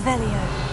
Revelio.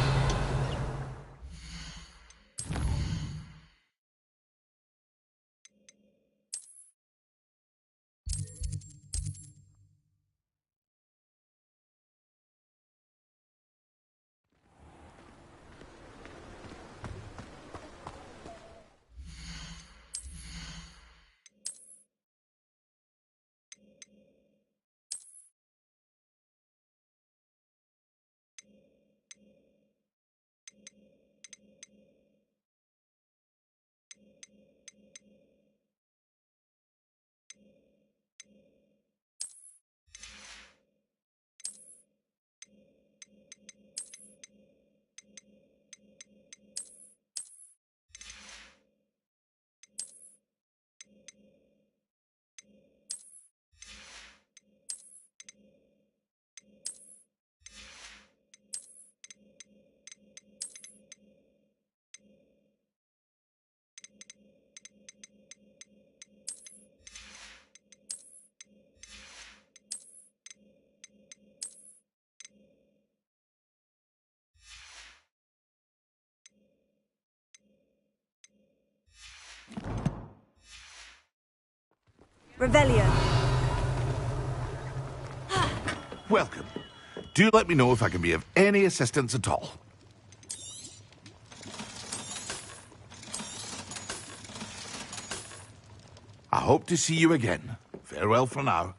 Revelio. Welcome. Do let me know if I can be of any assistance at all. I hope to see you again. Farewell for now.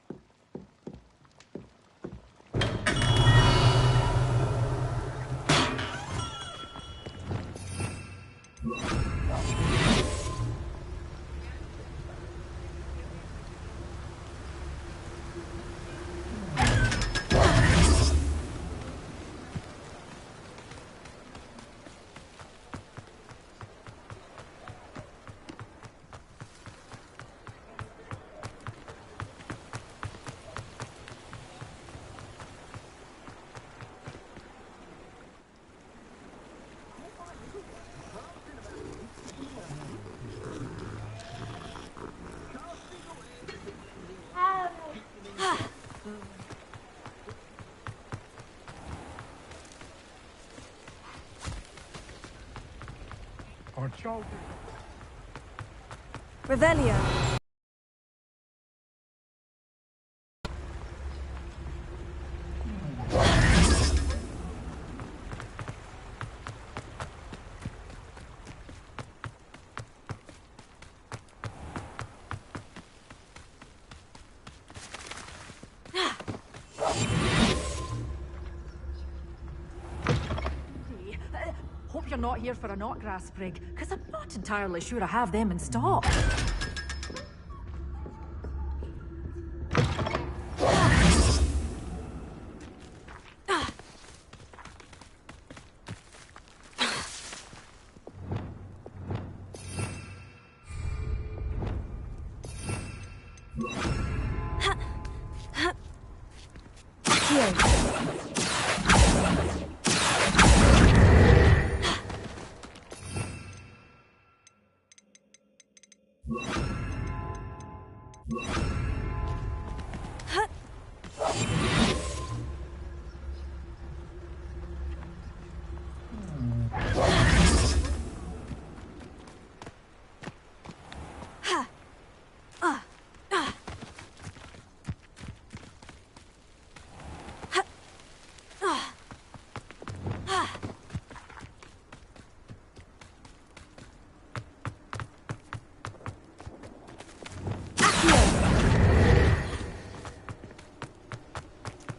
Revelio. Hope you're not here for a knotgrass sprig, because I'm not entirely sure I have them in stock.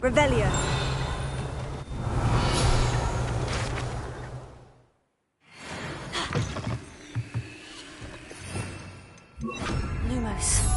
Revelio. Lumos.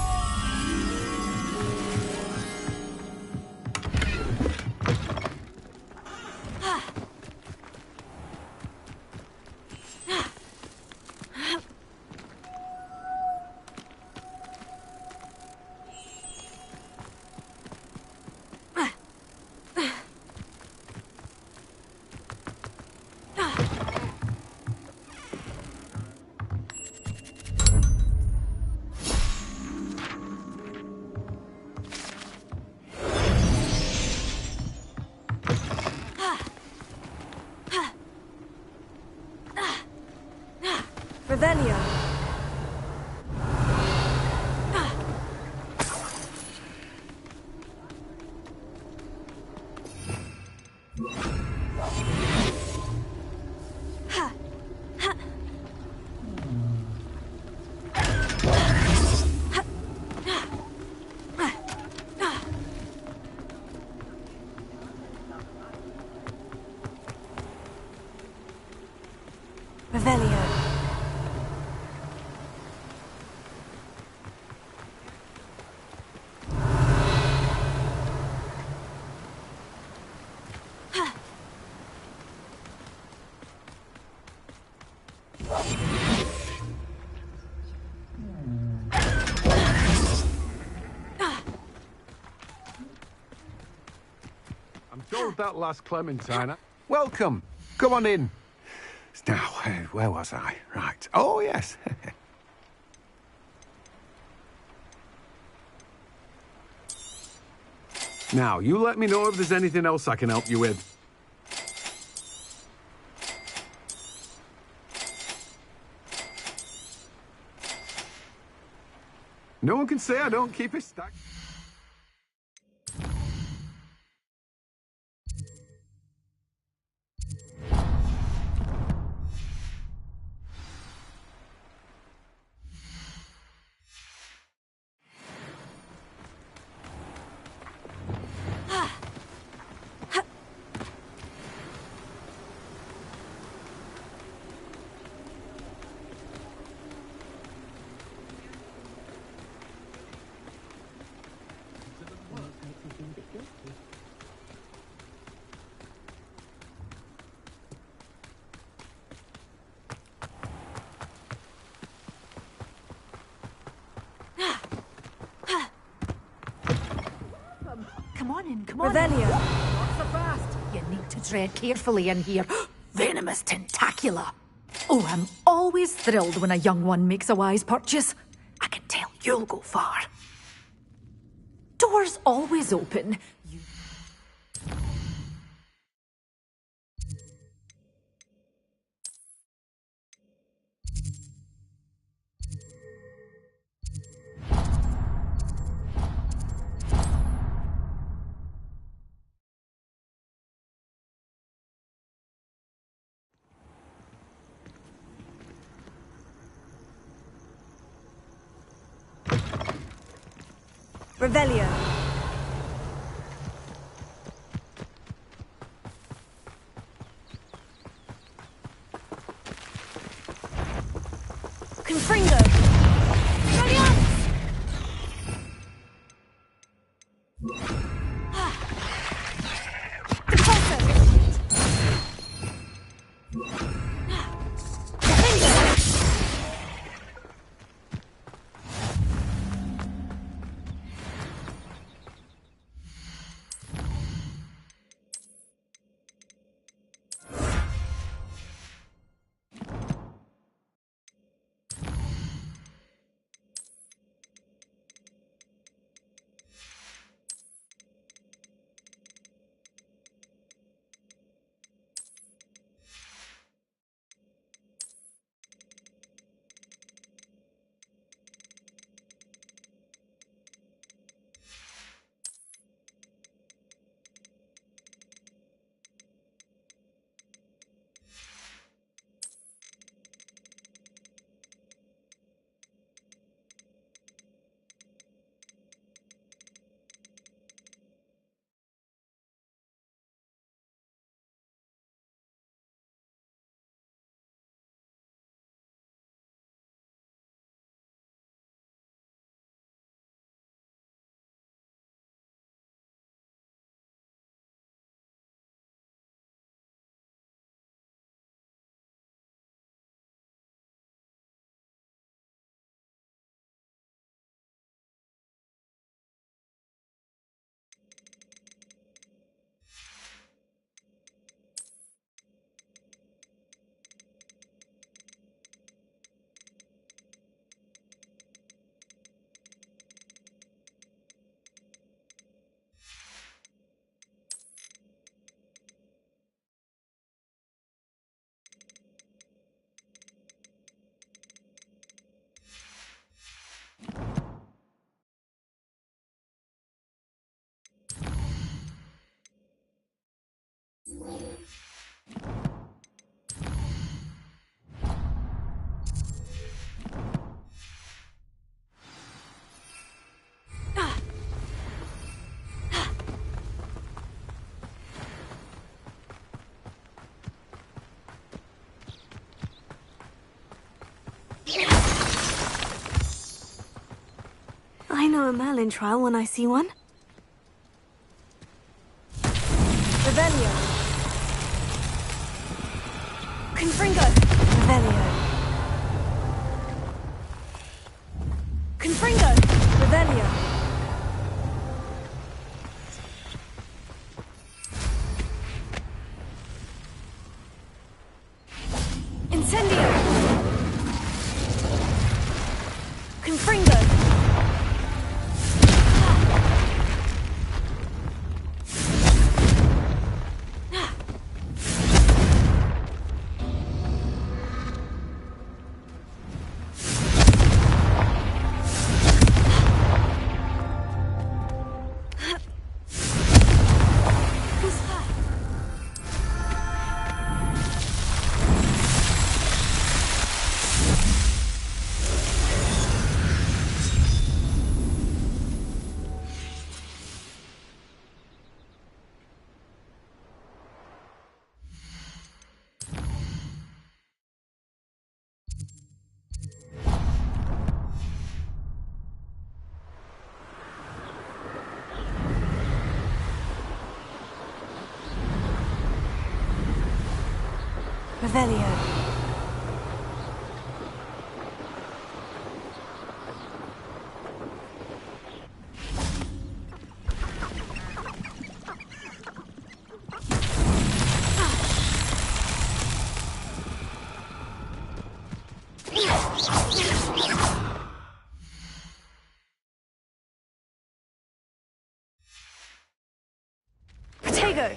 Sold that last Clementine. Welcome. Come on in. Now, where was I? Right. Oh, yes. Now, you let me know if there's anything else I can help you with. No one can say I don't keep it stacked. Come on in, come on Revelio. in. Not so fast. You need to tread carefully in here. Venomous tentacula. Oh, I'm always thrilled when a young one makes a wise purchase. I can tell you'll go far. Doors always open. Revelio. Confringo. Brilliant! I know a Merlin trial when I see one. Revelio. Confringo. Revelio. Confringo. Revelio. Confringo. Revelio. Protego.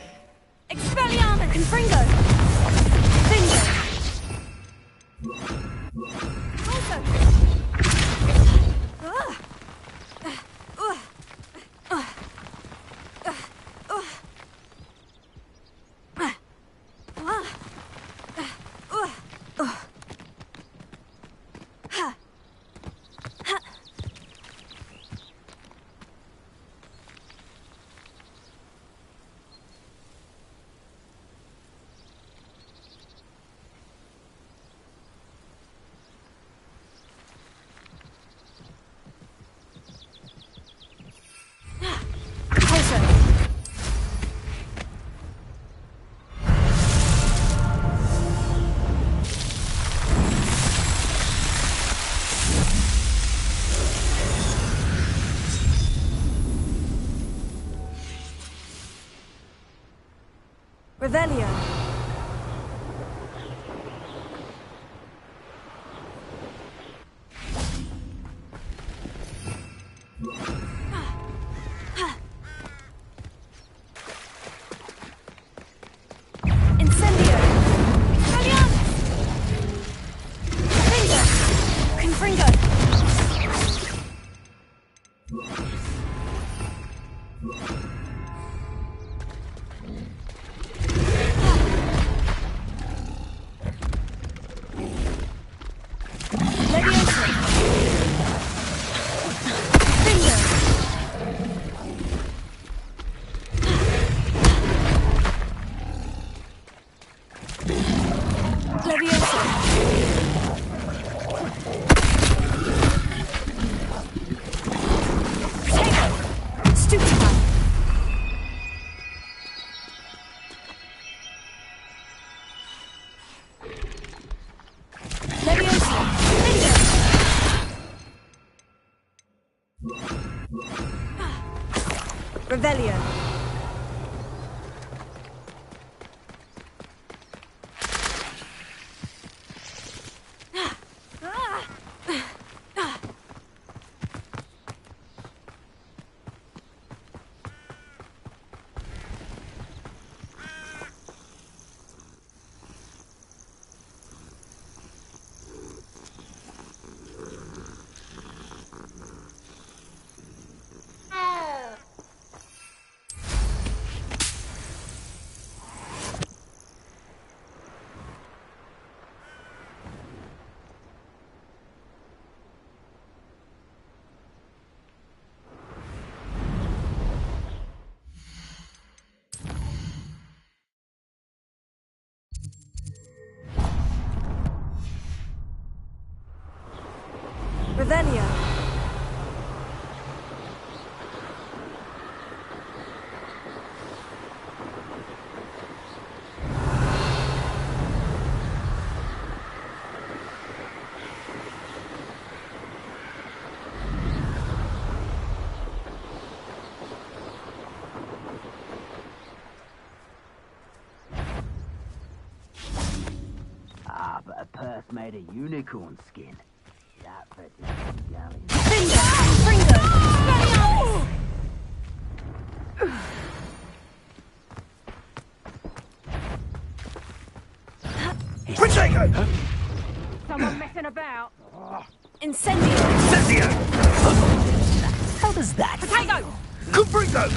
Expelliarmus. Confringo. Bingo. Also. Revelio. Incendio. Expelliarmus. Bingo. Confringo. Revelio. Revelio. Ah, but a purse made of unicorn skin. That fetches. Finger! Confringo! Protego! Someone messing about. Incendio! Incendio! How does that? Potato! Confringo!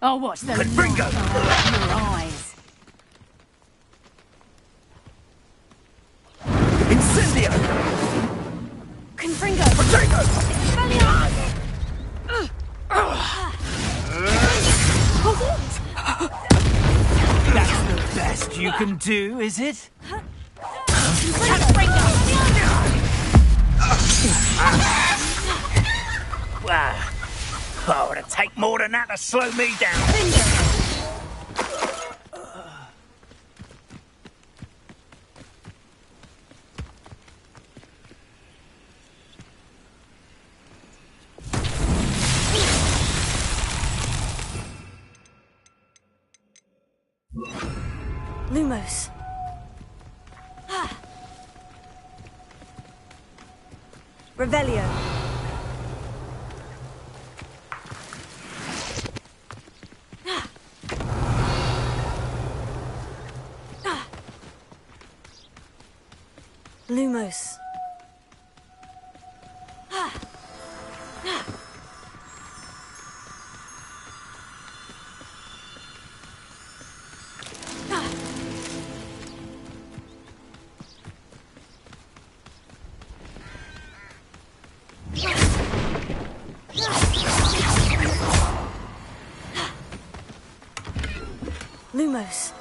I'll watch the Confringo! look out of your eyes. Incendio! Confringo! Protego! That's the best you can do, is it? Wow. Oh, it'll take more than that to slow me down. Lumos. Revelio. Lumos. Lumos.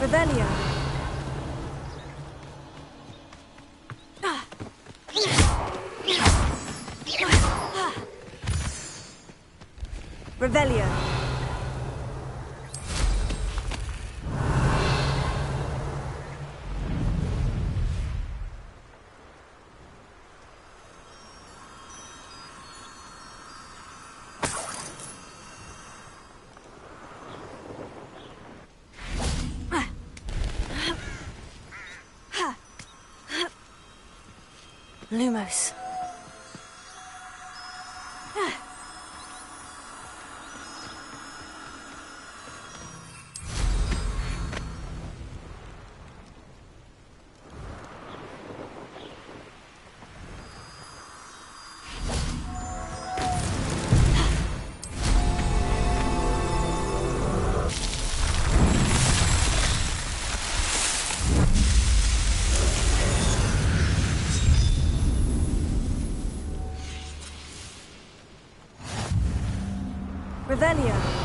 Revelio. Revelio. Lumos. Revelio.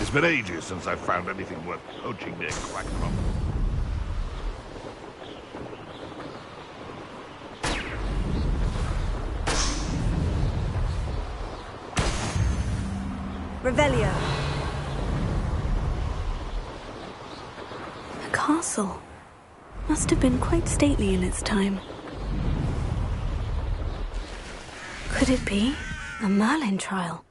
It's been ages since I've found anything worth poaching near Quackcrop. Revelio. A castle. Must have been quite stately in its time. Could it be a Merlin trial?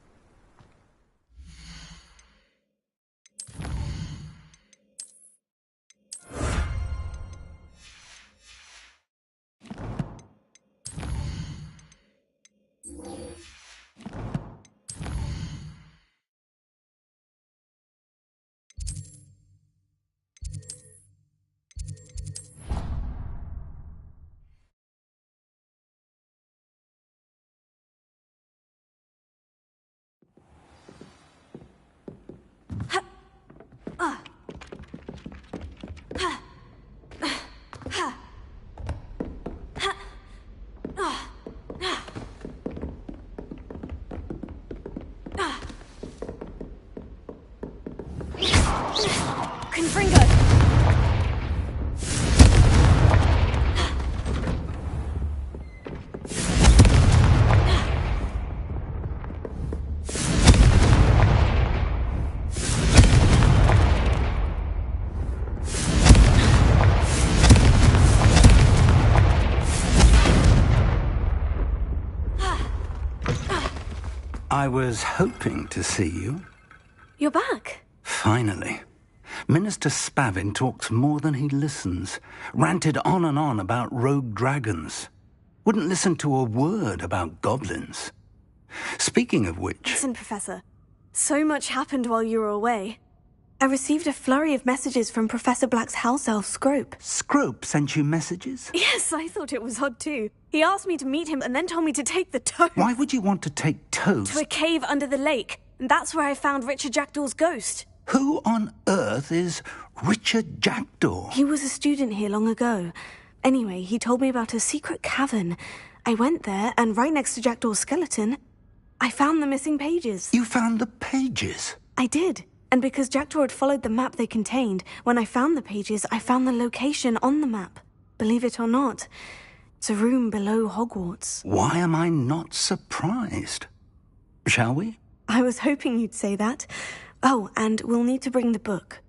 I was hoping to see you. You're back. Finally. Minister Spavin talks more than he listens. Ranted on and on about rogue dragons. Wouldn't listen to a word about goblins. Speaking of which... Listen, Professor. So much happened while you were away. I received a flurry of messages from Professor Black's house elf, Scrope. Scrope sent you messages? Yes, I thought it was odd too. He asked me to meet him and then told me to take the toast. Why would you want to take toast? To a cave under the lake. And that's where I found Richard Jackdaw's ghost. Who on earth is Richard Jackdaw? He was a student here long ago. Anyway, he told me about a secret cavern. I went there, and right next to Jackdaw's skeleton, I found the missing pages. You found the pages? I did. And because Jackdaw had followed the map they contained, when I found the pages, I found the location on the map. Believe it or not, it's a room below Hogwarts. Why am I not surprised? Shall we? I was hoping you'd say that. Oh, and we'll need to bring the book.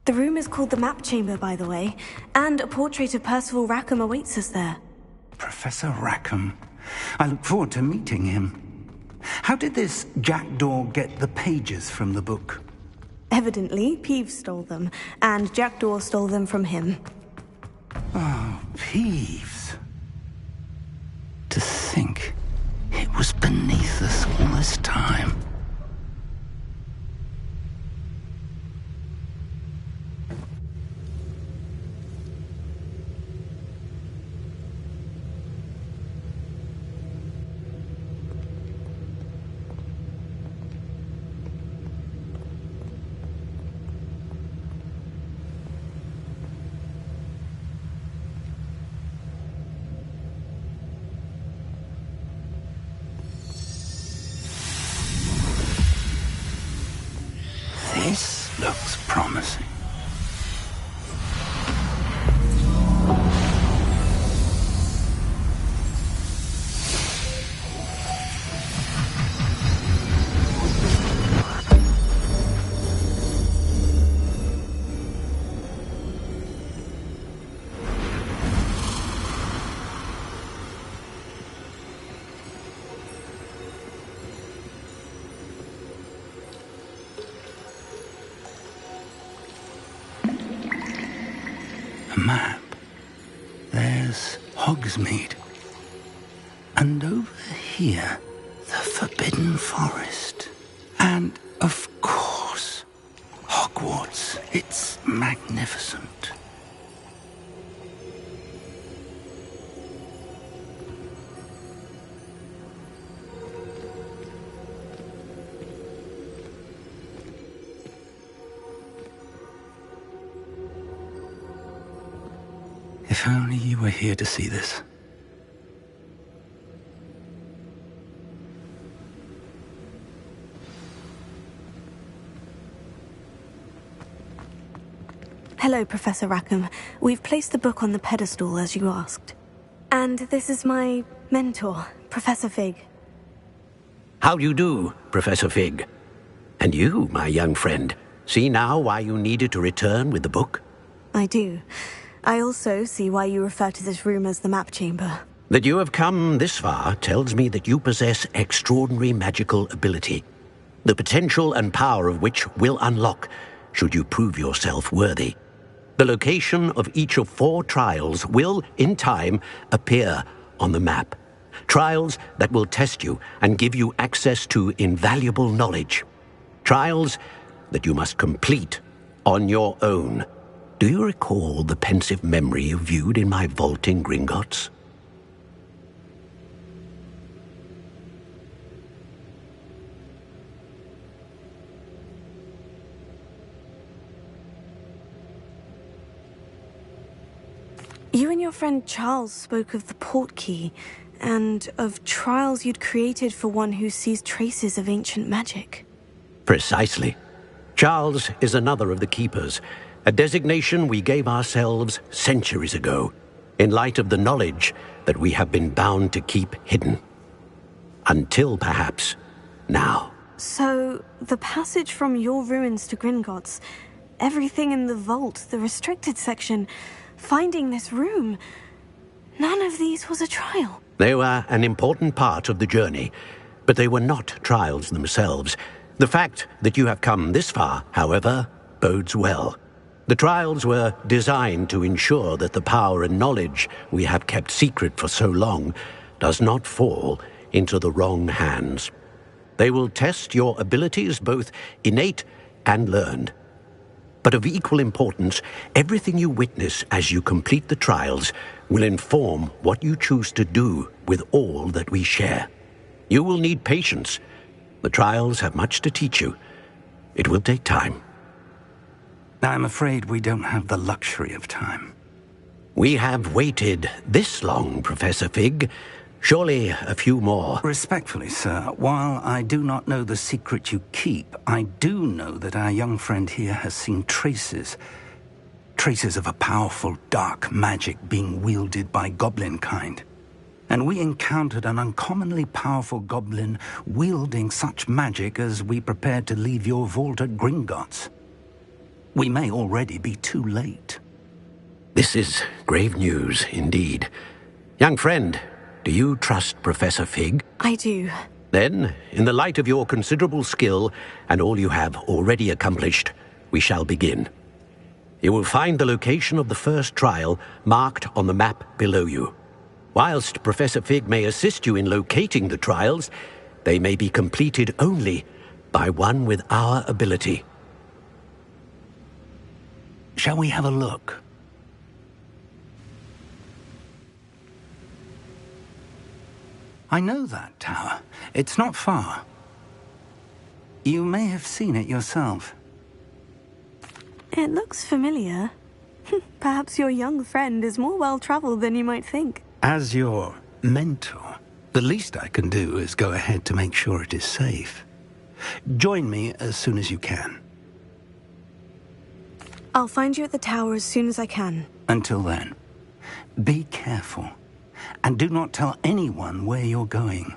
The room is called the Map Chamber, by the way, and a portrait of Percival Rackham awaits us there. Professor Rackham. I look forward to meeting him. How did this Jackdaw get the pages from the book? Evidently, Peeves stole them, and Jackdaw stole them from him. Oh, Peeves. To think it was beneath us all this time. This looks promising. A map. There's Hogsmeade. And over here, the Forbidden Forest. And, of course, Hogwarts. It's magnificent. If only you were here to see this. Hello, Professor Rackham. We've placed the book on the pedestal, as you asked. And this is my mentor, Professor Fig. How do you do, Professor Fig? And you, my young friend, see now why you needed to return with the book? I do. I also see why you refer to this room as the Map Chamber. That you have come this far tells me that you possess extraordinary magical ability, the potential and power of which will unlock should you prove yourself worthy. The location of each of 4 trials will, in time, appear on the map. Trials that will test you and give you access to invaluable knowledge. Trials that you must complete on your own. Do you recall the pensive memory you viewed in my vault in Gringotts? You and your friend Charles spoke of the portkey, and of trials you'd created for one who sees traces of ancient magic. Precisely. Charles is another of the Keepers, a designation we gave ourselves centuries ago, in light of the knowledge that we have been bound to keep hidden. Until, perhaps, now. So, the passage from your ruins to Gringotts, everything in the vault, the restricted section, finding this room, none of these was a trial. They were an important part of the journey, but they were not trials themselves. The fact that you have come this far, however, bodes well. The trials were designed to ensure that the power and knowledge we have kept secret for so long does not fall into the wrong hands. They will test your abilities, both innate and learned. But of equal importance, everything you witness as you complete the trials will inform what you choose to do with all that we share. You will need patience. The trials have much to teach you. It will take time. I'm afraid we don't have the luxury of time. We have waited this long, Professor Fig. Surely a few more. Respectfully, sir, while I do not know the secret you keep, I do know that our young friend here has seen traces of a powerful dark magic being wielded by goblin kind. And we encountered an uncommonly powerful goblin wielding such magic as we prepared to leave your vault at Gringotts. We may already be too late. This is grave news indeed. Young friend, do you trust Professor Fig? I do. Then, in the light of your considerable skill and all you have already accomplished, we shall begin. You will find the location of the first trial marked on the map below you. Whilst Professor Fig may assist you in locating the trials, they may be completed only by one with our ability. Shall we have a look? I know that tower. It's not far. You may have seen it yourself. It looks familiar. Perhaps your young friend is more well-traveled than you might think. As your mentor, the least I can do is go ahead to make sure it is safe. Join me as soon as you can. I'll find you at the tower as soon as I can. Until then, be careful. And do not tell anyone where you're going.